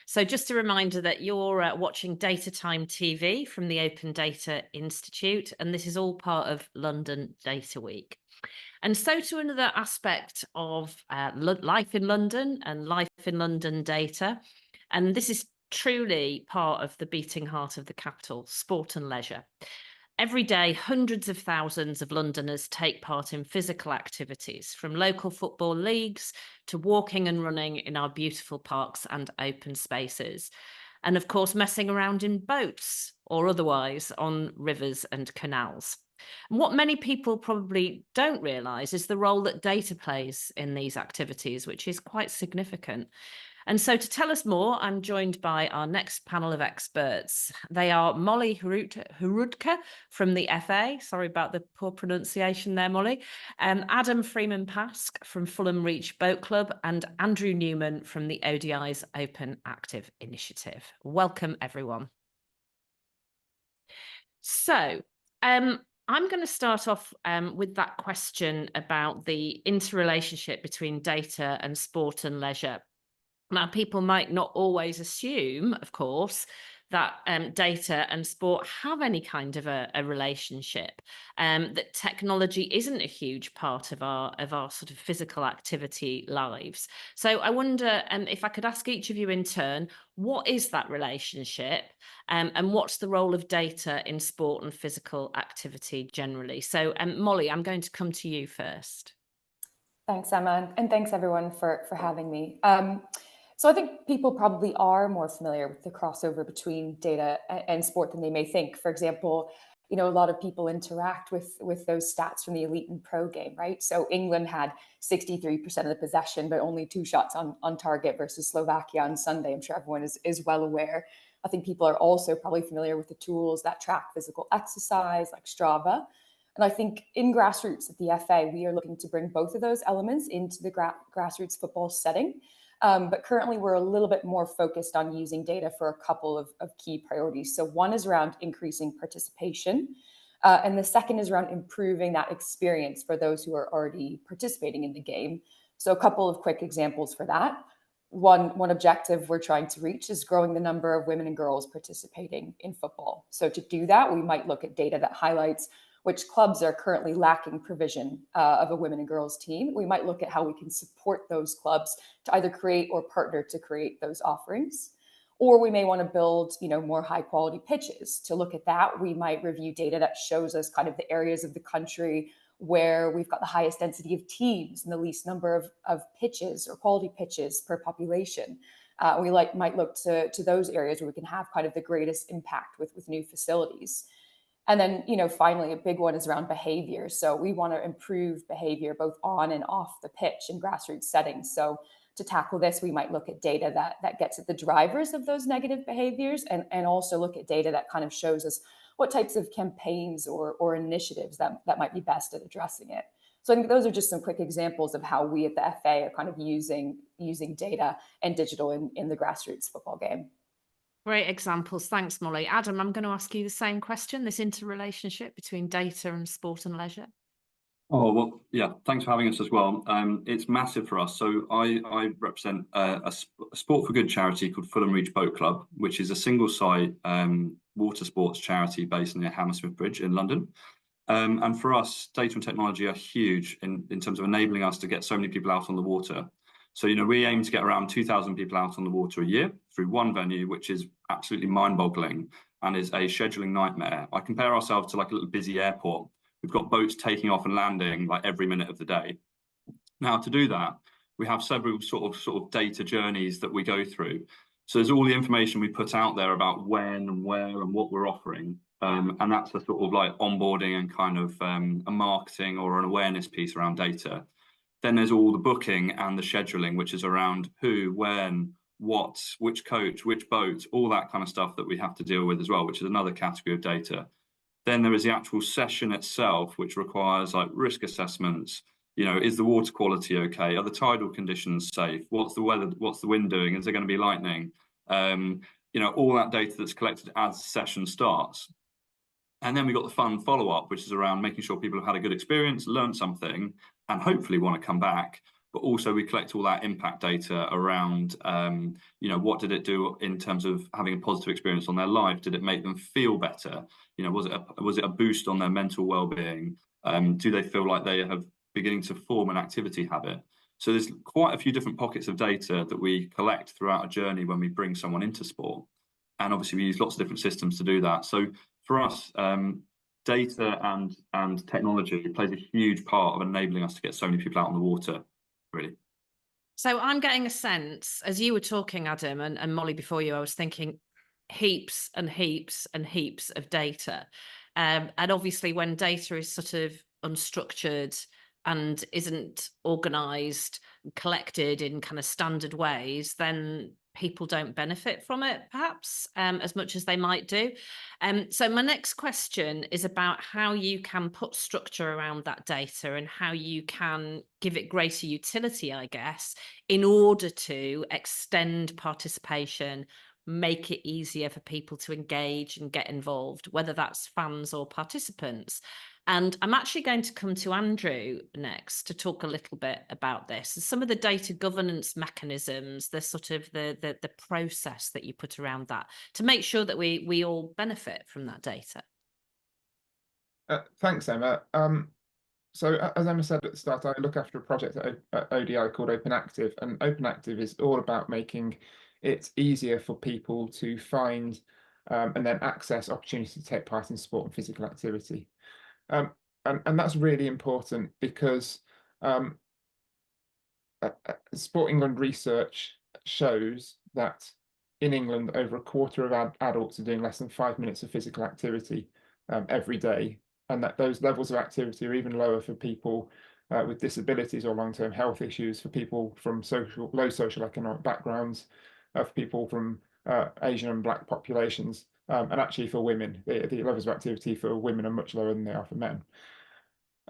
So just a reminder that you're watching Data Time TV from the Open Data Institute, and this is all part of London Data Week. And so to another aspect of life in London and life in London data. And this is truly part of the beating heart of the capital, sport and leisure. Every day, hundreds of thousands of Londoners take part in physical activities, from local football leagues to walking and running in our beautiful parks and open spaces. And of course, messing around in boats or otherwise on rivers and canals. And what many people probably don't realise is the role that data plays in these activities, which is quite significant. And so to tell us more, I'm joined by our next panel of experts. They are Molly Hrudka from the FA. Sorry about the poor pronunciation there, Molly. Adam Freeman-Pask from Fulham Reach Boat Club, and Andrew Newman from the ODI's OpenActive initiative. Welcome, everyone. So, I'm going to start off with that question about the interrelationship between data and sport and leisure. Now, people might not always assume, of course, that data and sport have any kind of a relationship. That technology isn't a huge part of our sort of physical activity lives. So I wonder if I could ask each of you in turn, what is that relationship, and what's the role of data in sport and physical activity generally? So, Molly, I'm going to come to you first. Thanks, Emma, and thanks everyone for having me. So I think people probably are more familiar with the crossover between data and sport than they may think. For example, a lot of people interact with those stats from the elite and pro game, right? So England had 63% of the possession, but only 2 shots on target versus Slovakia on Sunday. I'm sure everyone is well aware. I think people are also probably familiar with the tools that track physical exercise, like Strava. And I think in grassroots at the FA, we are looking to bring both of those elements into the grassroots football setting. But currently, we're a little bit more focused on using data for a couple of key priorities. So one is around increasing participation. And the second is around improving that experience for those who are already participating in the game. So a couple of quick examples for that. One objective we're trying to reach is growing the number of women and girls participating in football. So to do that, we might look at data that highlights which clubs are currently lacking provision of a women and girls team. We might look at how we can support those clubs to either create or partner to create those offerings. Or we may want to build, more high quality pitches. To look at that, we might review data that shows us kind of the areas of the country where we've got the highest density of teams and the least number of pitches or quality pitches per population. We might look to those areas where we can have kind of the greatest impact with new facilities. And then, finally, a big one is around behavior. So we want to improve behavior both on and off the pitch in grassroots settings. So to tackle this, we might look at data that gets at the drivers of those negative behaviors, and also look at data that kind of shows us what types of campaigns or initiatives that might be best at addressing it. So I think those are just some quick examples of how we at the FA are kind of using data and digital in the grassroots football game. Great examples. Thanks, Molly. Adam, I'm going to ask you the same question, this interrelationship between data and sport and leisure. Oh, well, yeah, thanks for having us as well. It's massive for us. So I represent a sport for good charity called Fulham Reach Boat Club, which is a single site water sports charity based near Hammersmith Bridge in London. And for us, data and technology are huge in terms of enabling us to get so many people out on the water. So, we aim to get around 2,000 people out on the water a year through one venue, which is absolutely mind-boggling and is a scheduling nightmare. I compare ourselves to like a little busy airport. We've got boats taking off and landing like every minute of the day. Now, to do that, we have several sort of data journeys that we go through. So there's all the information we put out there about when and where and what we're offering. And that's a sort of like onboarding and kind of a marketing or an awareness piece around data. Then there's all the booking and the scheduling, which is around who, when, what, which coach, which boat, all that kind of stuff that we have to deal with as well, which is another category of data. Then there is the actual session itself, which requires like risk assessments. Is the water quality okay? Are the tidal conditions safe? What's the weather? What's the wind doing? Is there going to be lightning? All that data that's collected as the session starts. And then we've got the fun follow-up, which is around making sure people have had a good experience, learned something, and hopefully want to come back. but also we collect all that impact data around, you know, what did it do in terms of having a positive experience on their life? Did it make them feel better? You know, was it a boost on their mental well-being? Do they feel like they have beginning to form an activity habit? So there's quite a few different pockets of data that we collect throughout a journey when we bring someone into sport. And obviously we use lots of different systems to do that. So for us, data and technology plays a huge part of enabling us to get so many people out on the water, really. So I'm getting a sense, as you were talking, Adam, and Molly before you, I was thinking heaps and heaps and heaps of data. And obviously when data is sort of unstructured and isn't organized, collected in kind of standard ways, then people don't benefit from it, perhaps, as much as they might do. So my next question is about how you can put structure around that data and how you can give it greater utility, I guess, in order to extend participation, make it easier for people to engage and get involved, whether that's fans or participants. And I'm actually going to come to Andrew next to talk a little bit about this. Some of the data governance mechanisms, the sort of the process that you put around that to make sure that we all benefit from that data. Thanks, Emma. So as Emma said at the start, I look after a project at ODI called OpenActive, and OpenActive is all about making it easier for people to find and then access opportunities to take part in sport and physical activity. And that's really important because Sport England research shows that in England, over a quarter of adults are doing less than 5 minutes of physical activity every day, and that those levels of activity are even lower for people with disabilities or long-term health issues, for people from low socioeconomic backgrounds, for people from Asian and Black populations, and actually for women. The levels of activity for women are much lower than they are for men.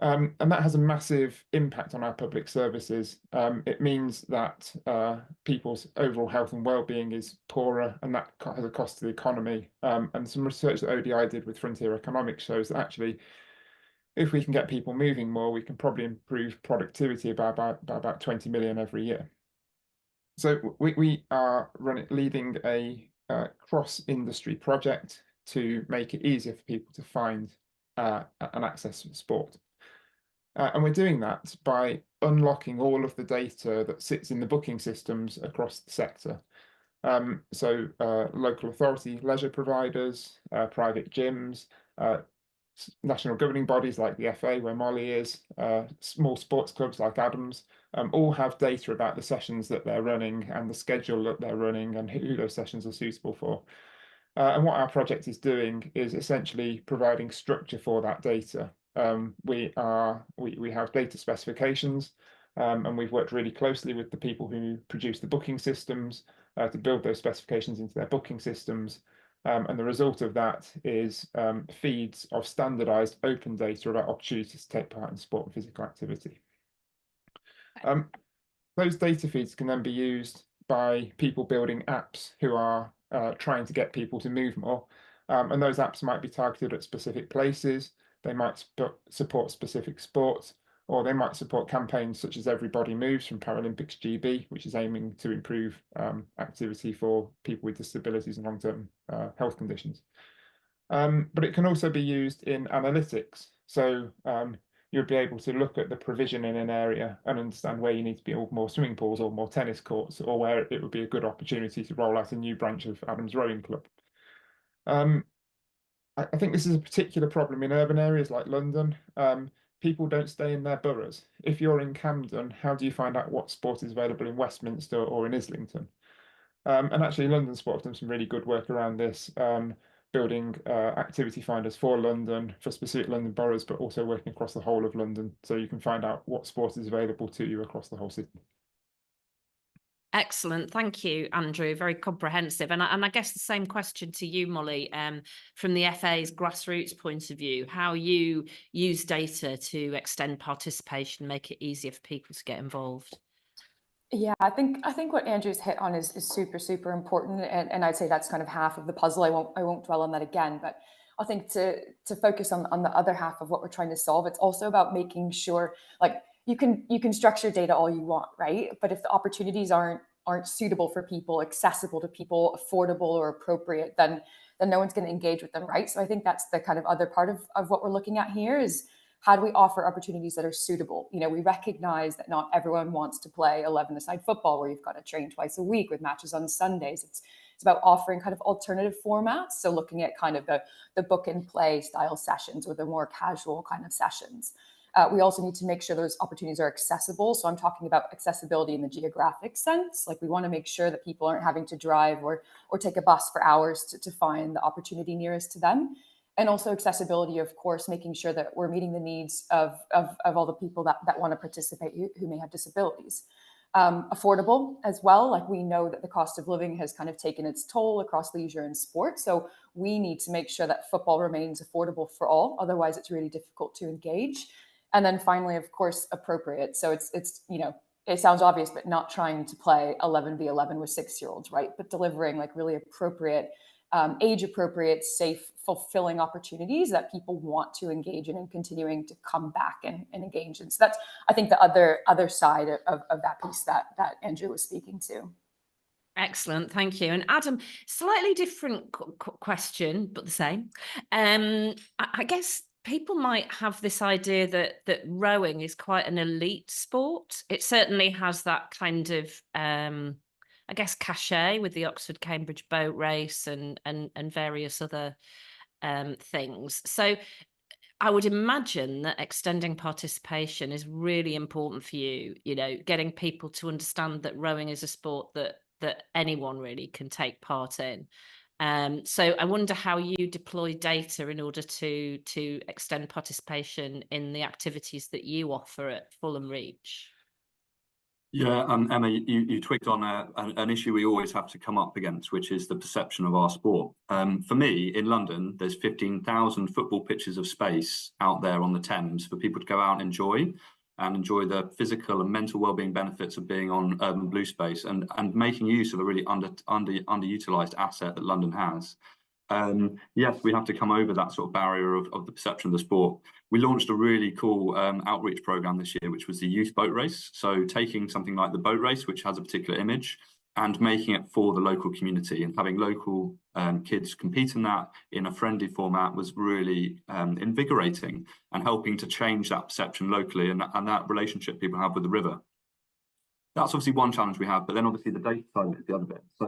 And that has a massive impact on our public services. It means that people's overall health and well-being is poorer, and that has a cost to the economy. And some research that ODI did with Frontier Economics shows that actually, if we can get people moving more, we can probably improve productivity by about 20 million every year. So we are leading a cross-industry project to make it easier for people to find and access sport. And we're doing that by unlocking all of the data that sits in the booking systems across the sector. So local authority leisure providers, private gyms, national governing bodies like the FA, where Molly is, small sports clubs like Adams, all have data about the sessions that they're running and the schedule that they're running and who those sessions are suitable for. And what our project is doing is essentially providing structure for that data. We have data specifications, and we've worked really closely with the people who produce the booking systems to build those specifications into their booking systems. And the result of that is feeds of standardized open data about opportunities to take part in sport and physical activity. Those data feeds can then be used by people building apps who are trying to get people to move more. And those apps might be targeted at specific places. They might support specific sports, or they might support campaigns such as Everybody Moves from Paralympics GB, which is aiming to improve activity for people with disabilities and long-term health conditions. But it can also be used in analytics. So you'll be able to look at the provision in an area and understand where you need to build more swimming pools or more tennis courts, or where it would be a good opportunity to roll out a new branch of Adams Rowing Club. I think this is a particular problem in urban areas like London. People don't stay in their boroughs. If you're in Camden, how do you find out what sport is available in Westminster or in Islington? And actually, London Sport have done some really good work around this, building activity finders for London, for specific London boroughs, but also working across the whole of London, so you can find out what sport is available to you across the whole city. Excellent. Thank you, Andrew. Very comprehensive. And I guess the same question to you, Molly, from the FA's grassroots point of view, how you use data to extend participation, make it easier for people to get involved. Yeah, I think what Andrew's hit on is super important, and I'd say that's kind of half of the puzzle. I won't dwell on that again, but I think to focus on the other half of what we're trying to solve, it's also about making sure, like, you can structure data all you want, right? But if the opportunities aren't suitable for people, accessible to people, affordable or appropriate, then no one's going to engage with them, right? So I think that's the kind of other part of what we're looking at here is how do we offer opportunities that are suitable? You know, we recognize that not everyone wants to play 11-a-side football where you've got to train twice a week with matches on Sundays. It's about offering kind of alternative formats. So looking at kind of the book and play style sessions or the more casual kind of sessions. We also need to make sure those opportunities are accessible. So I'm talking about accessibility in the geographic sense. Like we want to make sure that people aren't having to drive or take a bus for hours to find the opportunity nearest to them. And also accessibility, of course, making sure that we're meeting the needs of all the people that want to participate who may have disabilities. Affordable as well. Like we know that the cost of living has kind of taken its toll across leisure and sport. So we need to make sure that football remains affordable for all. Otherwise, it's really difficult to engage. And then finally, of course, appropriate. So it's you know, it sounds obvious, but not trying to play 11v11 with 6-year-olds, right? But delivering like really appropriate, age appropriate, safe, fulfilling opportunities that people want to engage in and continuing to come back and engage in. So that's, I think, the other side of that piece that Andrew was speaking to. Excellent, thank you. And Adam, slightly different question, but the same. I guess people might have this idea that rowing is quite an elite sport. It certainly has that kind of, I guess, cachet with the Oxford-Cambridge boat race and various other things. So I would imagine that extending participation is really important for you, you know, getting people to understand that rowing is a sport that anyone really can take part in. So I wonder how you deploy data in order to extend participation in the activities that you offer at Fulham Reach. Yeah, Emma, you twigged on an issue we always have to come up against, which is the perception of our sport. For me, in London, there's 15,000 football pitches of space out there on the Thames for people to go out and enjoy the physical and mental well-being benefits of being on urban blue space and making use of a really underutilized asset that London has. Yes, we have to come over that sort of barrier of the perception of the sport. We launched a really cool outreach program this year, which was the youth boat race. So taking something like the boat race, which has a particular image, and making it for the local community and having local kids compete in that in a friendly format was really invigorating and helping to change that perception locally and that relationship people have with the river. That's obviously one challenge we have, but then obviously the data side is the other bit. So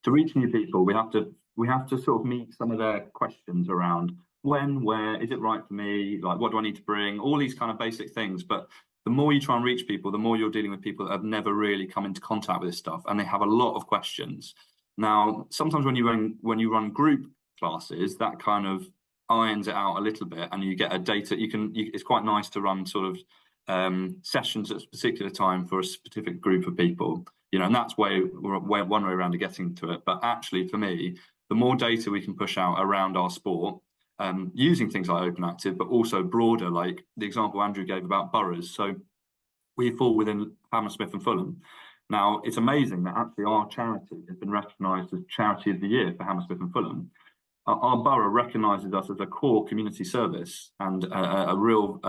to reach new people, we have to sort of meet some of their questions around when, where, is it right for me? Like, what do I need to bring? All these kind of basic things. But the more you try and reach people, the more you're dealing with people that have never really come into contact with this stuff, and they have a lot of questions. Now, sometimes when you run group classes, that kind of irons it out a little bit, and you get a data. It's quite nice to run sort of sessions at a particular time for a specific group of people, you know, and that's one way around to getting to it. But actually, for me, the more data we can push out around our sport, using things like OpenActive, but also broader, like the example Andrew gave about boroughs. So we fall within Hammersmith and Fulham. Now, it's amazing that actually our charity has been recognised as Charity of the Year for Hammersmith and Fulham. Our borough recognises us as a core community service and a real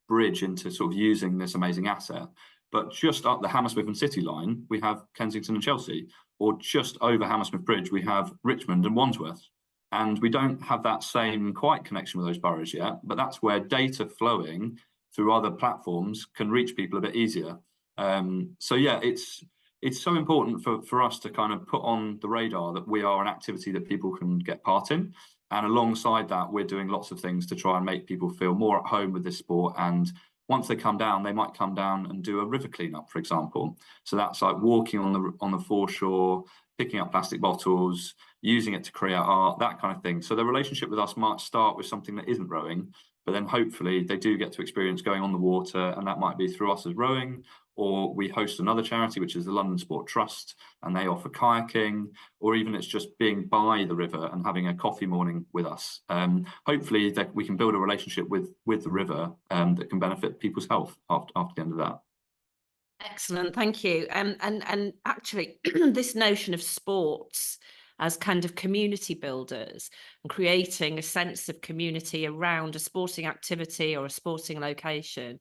bridge into sort of using this amazing asset. But just up the Hammersmith and City line, we have Kensington and Chelsea, or just over Hammersmith Bridge, we have Richmond and Wandsworth. And we don't have that same quite connection with those boroughs yet, but that's where data flowing through other platforms can reach people a bit easier. So yeah, it's so important for us to kind of put on the radar that we are an activity that people can get part in. And alongside that, we're doing lots of things to try and make people feel more at home with this sport. And once they come down, they might come down and do a river cleanup, for example. So that's like walking on the foreshore, picking up plastic bottles, using it to create art, that kind of thing. So the relationship with us might start with something that isn't rowing, but then hopefully they do get to experience going on the water, and that might be through us as rowing, or we host another charity, which is the London Sport Trust, and they offer kayaking, or even it's just being by the river and having a coffee morning with us. Hopefully that we can build a relationship with the river that can benefit people's health after the end of that. Excellent, thank you. And actually, this notion of sports as kind of community builders and creating a sense of community around a sporting activity or a sporting location,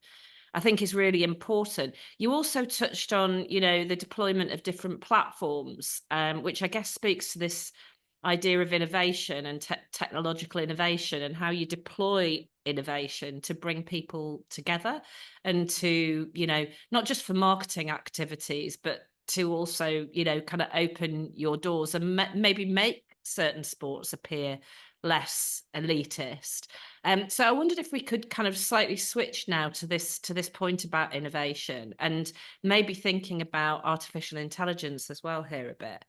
I think is really important. You also touched on, you know, the deployment of different platforms, which I guess speaks to this idea of innovation and technological innovation, and how you deploy innovation to bring people together and to, you know, not just for marketing activities, but to also, you know, kind of open your doors and maybe make certain sports appear less elitist. So I wondered if we could kind of slightly switch now to this point about innovation, and maybe thinking about artificial intelligence as well here a bit.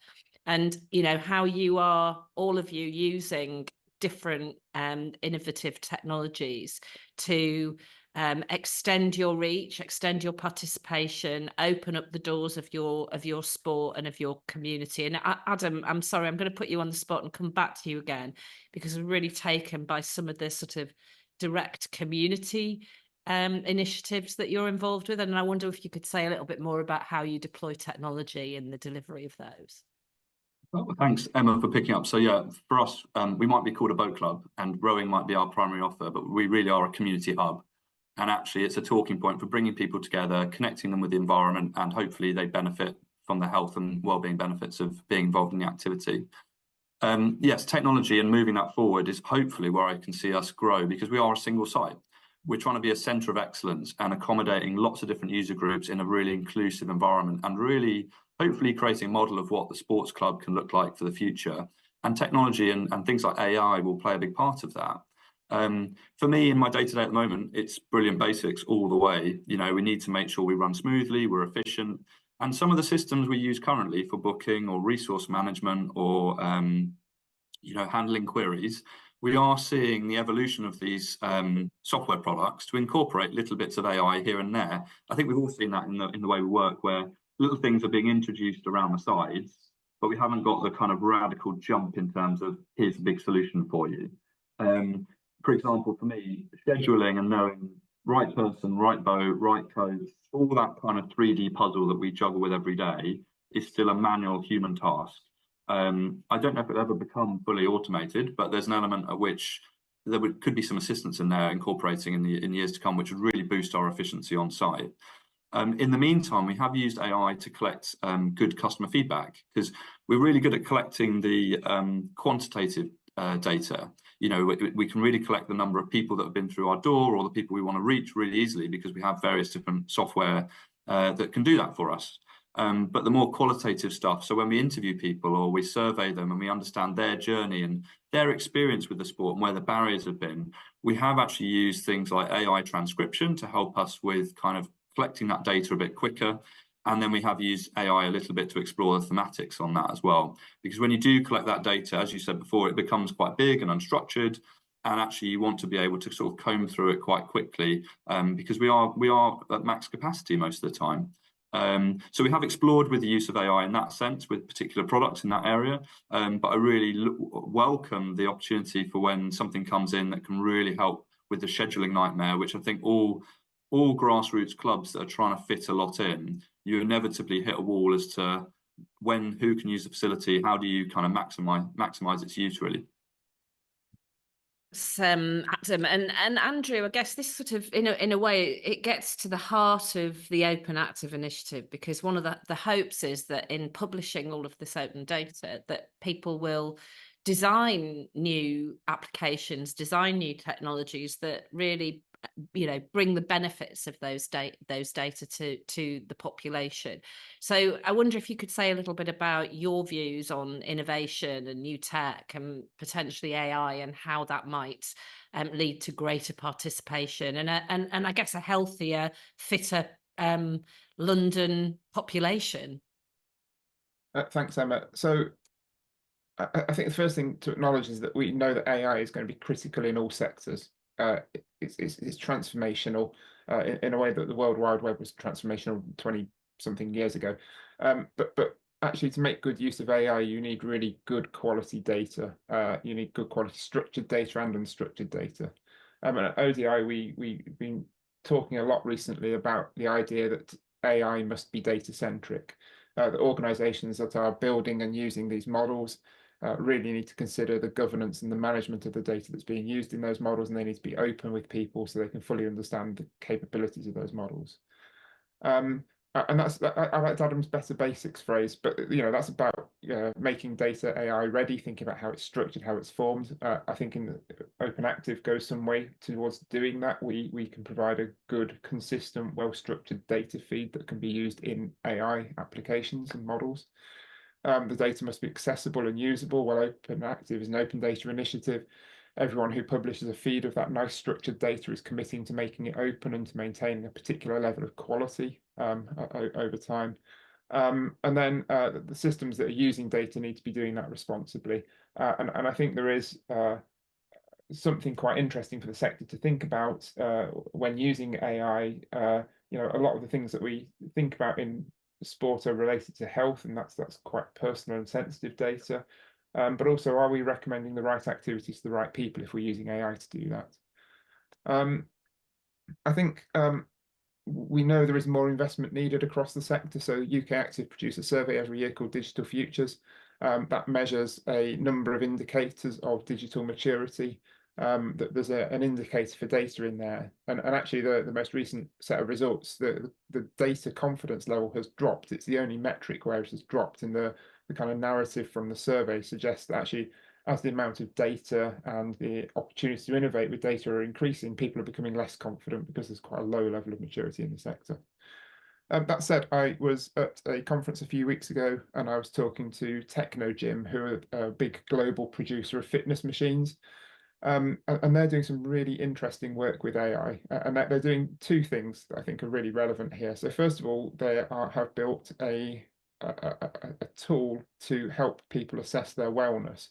And, you know, how you are, all of you, using different innovative technologies to extend your reach, extend your participation, open up the doors of your sport and of your community. And Adam, I'm sorry, I'm going to put you on the spot and come back to you again, because I'm really taken by some of the sort of direct community initiatives that you're involved with. And I wonder if you could say a little bit more about how you deploy technology in the delivery of those. Well, thanks, Emma, for picking up. So yeah, for us, we might be called a boat club and rowing might be our primary offer, but we really are a community hub. And actually, it's a talking point for bringing people together, connecting them with the environment, and hopefully they benefit from the health and well-being benefits of being involved in the activity. Yes, technology and moving that forward is hopefully where I can see us grow, because we are a single site. We're trying to be a centre of excellence and accommodating lots of different user groups in a really inclusive environment, and really hopefully creating a model of what the sports club can look like for the future. And technology and things like AI will play a big part of that. For me, in my day-to-day at the moment, it's brilliant basics all the way. You know, we need to make sure we run smoothly, we're efficient. And some of the systems we use currently for booking or resource management or, you know, handling queries, we are seeing the evolution of these software products to incorporate little bits of AI here and there. I think we've all seen that in the way we work, where little things are being introduced around the sides, but we haven't got the kind of radical jump in terms of here's a big solution for you. For example, for me, scheduling and knowing right person, right boat, right coach, all that kind of 3D puzzle that we juggle with every day is still a manual human task. I don't know if it'll ever become fully automated, but there's an element at which there could be some assistance in there incorporating in years to come, which would really boost our efficiency on site. In the meantime, we have used AI to collect good customer feedback, because we're really good at collecting the quantitative data. You know, we can really collect the number of people that have been through our door or the people we want to reach really easily, because we have various different software that can do that for us. But the more qualitative stuff, so when we interview people or we survey them and we understand their journey and their experience with the sport and where the barriers have been, we have actually used things like AI transcription to help us with kind of collecting that data a bit quicker. And then we have used AI a little bit to explore the thematics on that as well. Because when you do collect that data, as you said before, it becomes quite big and unstructured. And actually you want to be able to sort of comb through it quite quickly, because we are at max capacity most of the time. So we have explored with the use of AI in that sense with particular products in that area. But I really welcome the opportunity for when something comes in that can really help with the scheduling nightmare, which I think all grassroots clubs that are trying to fit a lot in, you inevitably hit a wall as to who can use the facility, how do you kind of maximize its use, really. Adam and Andrew, I guess this sort of in a way it gets to the heart of the OpenActive initiative, because one of the hopes is that in publishing all of this open data, that people will design new applications, design new technologies that really, you know, bring the benefits of those data to the population. So I wonder if you could say a little bit about your views on innovation and new tech and potentially AI, and how that might lead to greater participation and I guess a healthier, fitter London population. Thanks, Emma. So I think the first thing to acknowledge is that we know that AI is going to be critical in all sectors. It's transformational in a way that the World Wide Web was transformational 20-something years ago. But actually, to make good use of AI, you need really good quality data. You need good quality structured data and unstructured data. And at ODI, we've been talking a lot recently about the idea that AI must be data-centric. The organizations that are building and using these models really need to consider the governance and the management of the data that's being used in those models, and they need to be open with people so they can fully understand the capabilities of those models. And I liked Adam's better basics phrase, but that's about making data AI ready, thinking about how it's structured, how it's formed. I think in the OpenActive goes some way towards doing that. We can provide a good, consistent, well-structured data feed that can be used in AI applications and models. The data must be accessible and usable. Well, OpenActive is an open data initiative. Everyone who publishes a feed of that nice structured data is committing to making it open and to maintaining a particular level of quality over time. And then the systems that are using data need to be doing that responsibly. And I think there is something quite interesting for the sector to think about when using AI. A lot of the things that we think about in sport are related to health, and that's quite personal and sensitive data. But also, are we recommending the right activities to the right people if we're using AI to do that? I think we know there is more investment needed across the sector. So UK Active produce a survey every year called Digital Futures that measures a number of indicators of digital maturity. There's an indicator for data in there, and actually the most recent set of results, the data confidence level has dropped. It's the only metric where it has dropped, and the kind of narrative from the survey suggests that actually, as the amount of data and the opportunity to innovate with data are increasing, people are becoming less confident because there's quite a low level of maturity in the sector. That said, I was at a conference a few weeks ago and I was talking to Technogym, who are a big global producer of fitness machines. And they're doing some really interesting work with AI, and they're doing two things that I think are really relevant here. So first of all, they have built a tool to help people assess their wellness,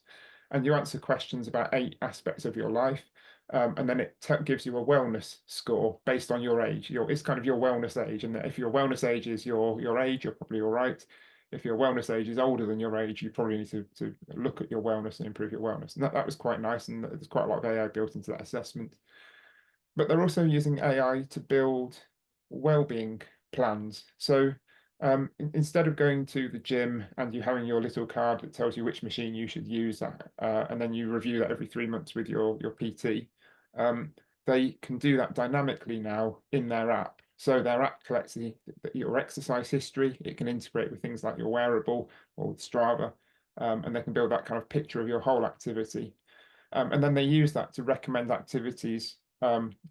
and you answer questions about 8 aspects of your life, and then it gives you a wellness score based on your age. It's kind of your wellness age, and if your wellness age is your age, you're probably all right. If your wellness age is older than your age, you probably need to look at your wellness and improve your wellness. And that was quite nice, and there's quite a lot of AI built into that assessment. But they're also using AI to build well-being plans. So instead of going to the gym and you having your little card that tells you which machine you should use, and then you review that every 3 months with your PT, they can do that dynamically now in their app. So their app collects your exercise history. It can integrate with things like your wearable or with Strava, and they can build that kind of picture of your whole activity. And then they use that to recommend activities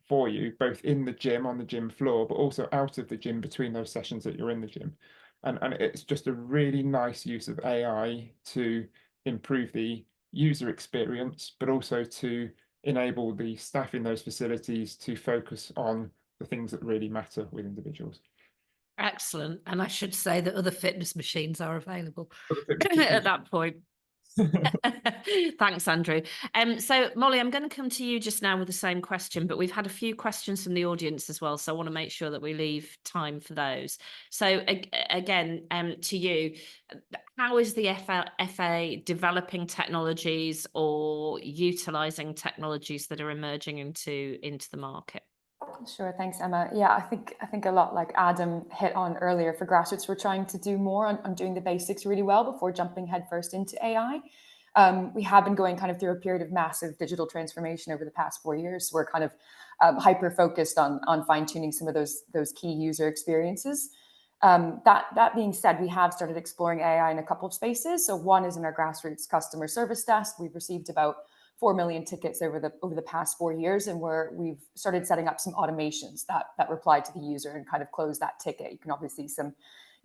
for you, both in the gym, on the gym floor, but also out of the gym between those sessions that you're in the gym. And it's just a really nice use of AI to improve the user experience, but also to enable the staff in those facilities to focus on the things that really matter with individuals. Excellent. And I should say that other fitness machines are available at that point. Thanks, Andrew. So Molly, I'm going to come to you just now with the same question, but we've had a few questions from the audience as well, so I want to make sure that we leave time for those. So again, to you, how is the FA developing technologies or utilising technologies that are emerging into the market? Sure, thanks, Emma. Yeah, I think a lot like Adam hit on earlier, for grassroots, we're trying to do more on doing the basics really well before jumping headfirst into AI. We have been going kind of through a period of massive digital transformation over the past 4 years. So we're kind of hyper focused on fine tuning some of those key user experiences. That being said, we have started exploring AI in a couple of spaces. So one is in our grassroots customer service desk. We've received about 4 million tickets over the past 4 years, and we've started setting up some automations that reply to the user and kind of close that ticket. You can obviously see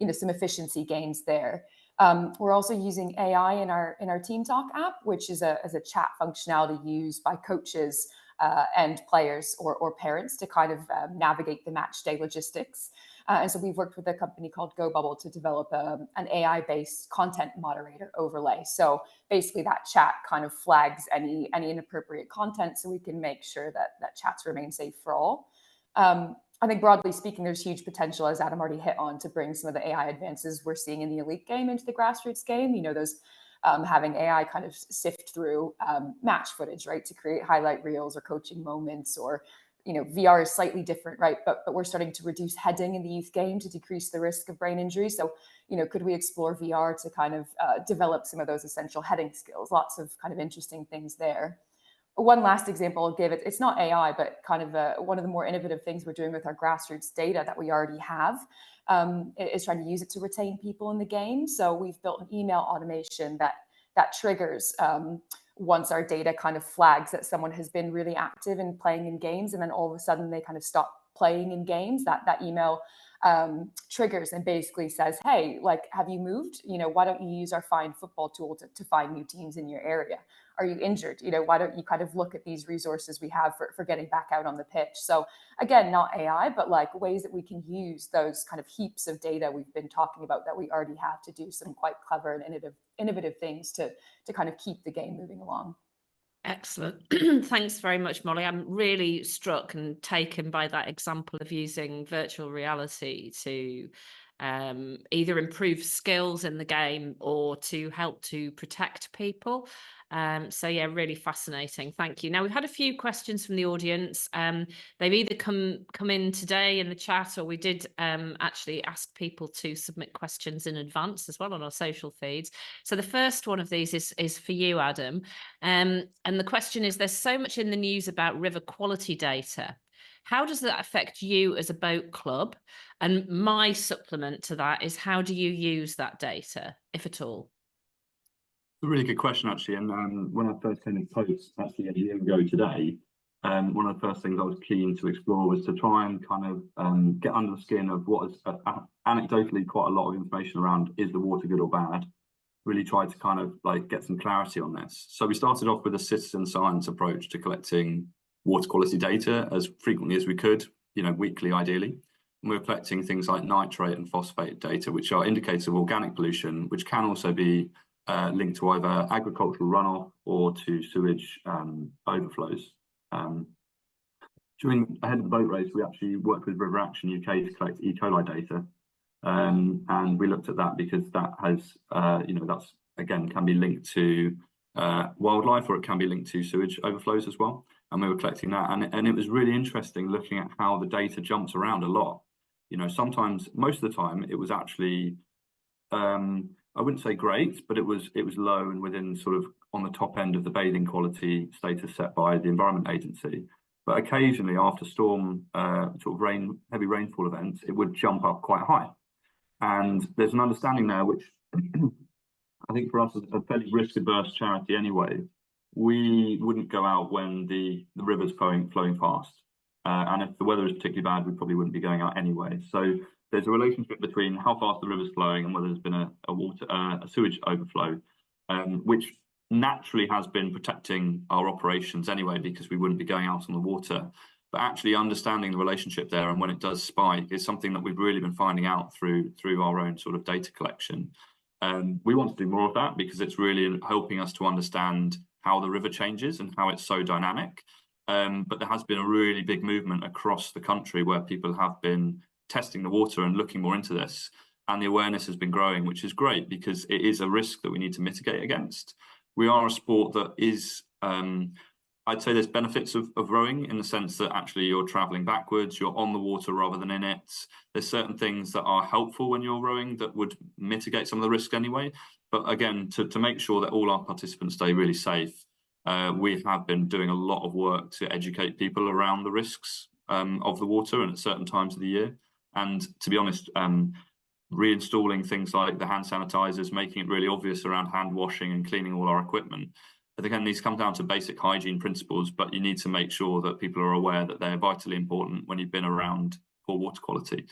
some efficiency gains there. We're also using AI in our Team Talk app, which is a chat functionality used by coaches and players or parents to kind of navigate the match day logistics. And so we've worked with a company called GoBubble to develop an AI-based content moderator overlay. So basically that chat kind of flags any inappropriate content so we can make sure that chats remain safe for all. I think broadly speaking, there's huge potential, as Adam already hit on, to bring some of the AI advances we're seeing in the elite game into the grassroots game. Those having AI kind of sift through match footage, right, to create highlight reels or coaching moments, or VR is slightly different, right? But we're starting to reduce heading in the youth game to decrease the risk of brain injury. So, could we explore VR to kind of develop some of those essential heading skills? Lots of kind of interesting things there. One last example I'll give, it's not AI, but kind of one of the more innovative things we're doing with our grassroots data that we already have is trying to use it to retain people in the game. So we've built an email automation that triggers once our data kind of flags that someone has been really active in playing in games, and then all of a sudden they kind of stop playing in games. That email triggers and basically says, hey, like, have you moved? Why don't you use our Find Football tool to find new teams in your area? Are you injured? Why don't you kind of look at these resources we have for getting back out on the pitch? So again, not AI, but like ways that we can use those kind of heaps of data we've been talking about that we already have to do some quite clever and innovative things to kind of keep the game moving along. Excellent. Thanks very much, Molly. I'm really struck and taken by that example of using virtual reality to either improve skills in the game or to help to protect people. So yeah, really fascinating. Thank you. Now we've had a few questions from the audience. They've either come in today in the chat, or we did actually ask people to submit questions in advance as well on our social feeds. So the first one of these is for you, Adam. And the question is, there's so much in the news about river quality data. How does that affect you as a boat club? And my supplement to that is, how do you use that data, if at all? A really good question, actually. And when I first came in post, actually a year ago today, one of the first things I was keen to explore was to try and kind of get under the skin of what is anecdotally quite a lot of information around, is the water good or bad? Really tried to kind of like get some clarity on this. So we started off with a citizen science approach to collecting water quality data as frequently as we could, weekly ideally. And we were collecting things like nitrate and phosphate data, which are indicators of organic pollution, which can also be linked to either agricultural runoff or to sewage overflows. Ahead of the boat race, we actually worked with River Action UK to collect E. coli data. And we looked at that because that has, that's again can be linked to wildlife, or it can be linked to sewage overflows as well. And we were collecting that, and it was really interesting looking at how the data jumps around a lot. Sometimes, most of the time, it was actually, I wouldn't say great, but it was low and within sort of on the top end of the bathing quality status set by the Environment Agency. But occasionally, after storm, sort of heavy rainfall events, it would jump up quite high. And there's an understanding there, which I think for us as a fairly risk-averse charity anyway, we wouldn't go out when the river's flowing fast. And if the weather is particularly bad, we probably wouldn't be going out anyway. So there's a relationship between how fast the river's flowing and whether there's been a sewage overflow, which naturally has been protecting our operations anyway, because we wouldn't be going out on the water. But actually understanding the relationship there and when it does spike is something that we've really been finding out through our own sort of data collection. We want to do more of that because it's really helping us to understand how the river changes and how it's so dynamic. But there has been a really big movement across the country where people have been testing the water and looking more into this. And the awareness has been growing, which is great because it is a risk that we need to mitigate against. We are a sport that is, I'd say there's benefits of rowing in the sense that actually you're traveling backwards, you're on the water rather than in it. There's certain things that are helpful when you're rowing that would mitigate some of the risk anyway. But again, to make sure that all our participants stay really safe, we have been doing a lot of work to educate people around the risks of the water and at certain times of the year. And to be honest, reinstalling things like the hand sanitizers, making it really obvious around hand washing and cleaning all our equipment. But again, these come down to basic hygiene principles, but you need to make sure that people are aware that they're vitally important when you've been around poor water quality.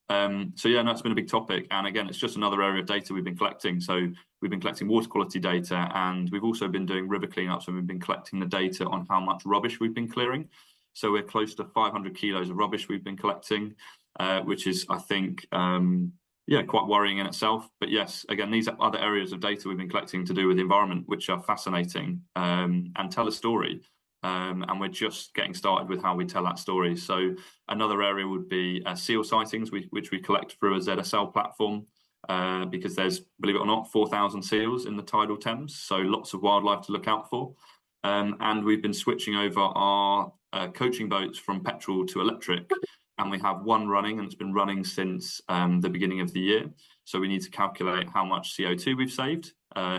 So yeah, no, it's been a big topic. And again, it's just another area of data we've been collecting. So we've been collecting water quality data, and we've also been doing river cleanups, and we've been collecting the data on how much rubbish we've been clearing. So we're close to 500 kilos of rubbish we've been collecting, which is, I think, quite worrying in itself. But yes, again, these are other areas of data we've been collecting to do with the environment, which are fascinating and tell a story. And we're just getting started with how we tell that story. So another area would be seal sightings, which we collect through a ZSL platform, because there's, believe it or not, 4,000 seals in the tidal Thames. So lots of wildlife to look out for. and we've been switching over our coaching boats from petrol to electric, and we have one running, and it's been running since the beginning of the year. So we need to calculate how much CO2 we've saved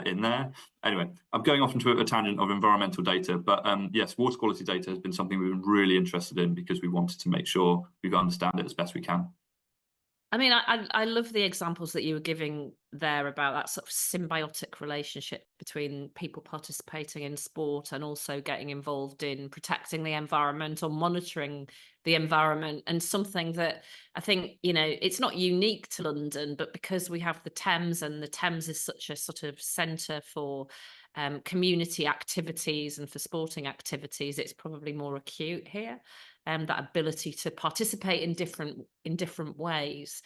in there. Anyway, I'm going off into a tangent of environmental data, but yes, water quality data has been something we've been really interested in because we wanted to make sure we understand it as best we can. I mean, I love the examples that you were giving there about that sort of symbiotic relationship between people participating in sport and also getting involved in protecting the environment or monitoring the environment. And something that I think, you know, it's not unique to London, but because we have the Thames, and the Thames is such a sort of centre for community activities and for sporting activities, it's probably more acute here. That ability to participate in different ways.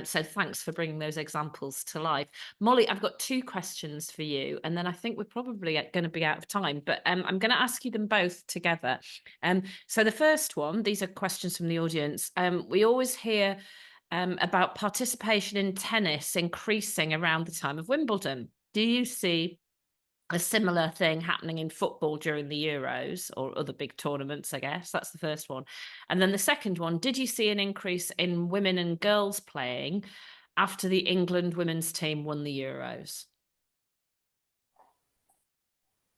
So thanks for bringing those examples to life. Molly, I've got two questions for you, and then I think we're probably going to be out of time, but I'm going to ask you them both together. So the first one, these are questions from the audience. We always hear about participation in tennis increasing around the time of Wimbledon. Do you see a similar thing happening in football during the Euros or other big tournaments, I guess? That's the first one. And then the second one, did you see an increase in women and girls playing after the England women's team won the Euros?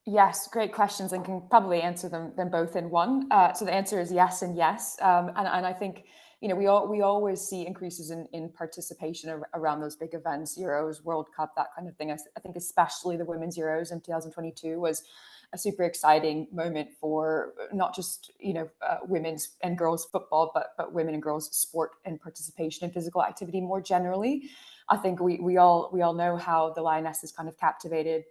Yes, great questions, and can probably answer them both in one. So the answer is yes and yes. And I think, you know, we always see increases in participation around those big events, Euros, World Cup, that kind of thing. I think especially the women's Euros in 2022 was a super exciting moment for not just, you know, women's and girls football, but women and girls sport and participation in physical activity more generally. I think we all know how the Lionesses kind of captivated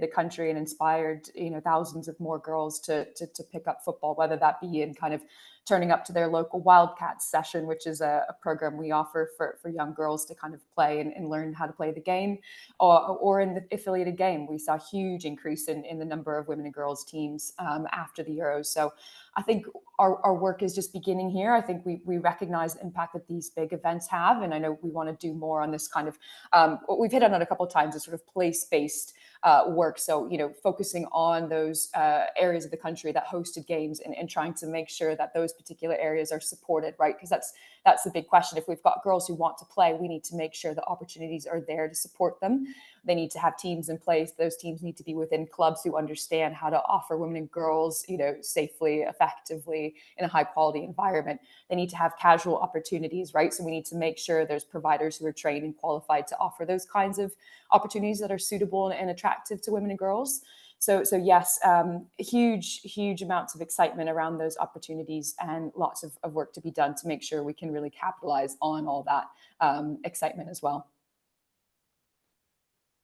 the country and inspired, you know, thousands of more girls to pick up football, whether that be in kind of turning up to their local Wildcats session, which is a program we offer for young girls to kind of play and learn how to play the game, or in the affiliated game. We saw a huge increase in the number of women and girls teams after the Euros. So I think our work is just beginning here. I think we recognize the impact that these big events have, and I know we want to do more on this kind of, what we've hit on it a couple of times, is sort of place-based work. So, you know, focusing on those areas of the country that hosted games and trying to make sure that those particular areas are supported, right? Because that's the big question. If we've got girls who want to play, we need to make sure the opportunities are there to support them. They need to have teams in place. Those teams need to be within clubs who understand how to offer women and girls, you know, safely, effectively, in a high quality environment. They need to have casual opportunities, right? So we need to make sure there's providers who are trained and qualified to offer those kinds of opportunities that are suitable and attractive to women and girls. So yes, huge amounts of excitement around those opportunities, and lots of work to be done to make sure we can really capitalize on all that excitement as well.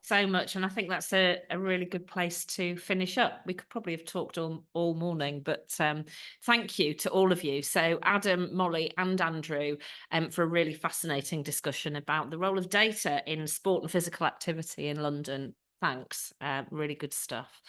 So much, and I think that's a really good place to finish up. We could probably have talked all morning, but thank you to all of you. So Adam, Molly and Andrew, for a really fascinating discussion about the role of data in sport and physical activity in London. Thanks, really good stuff.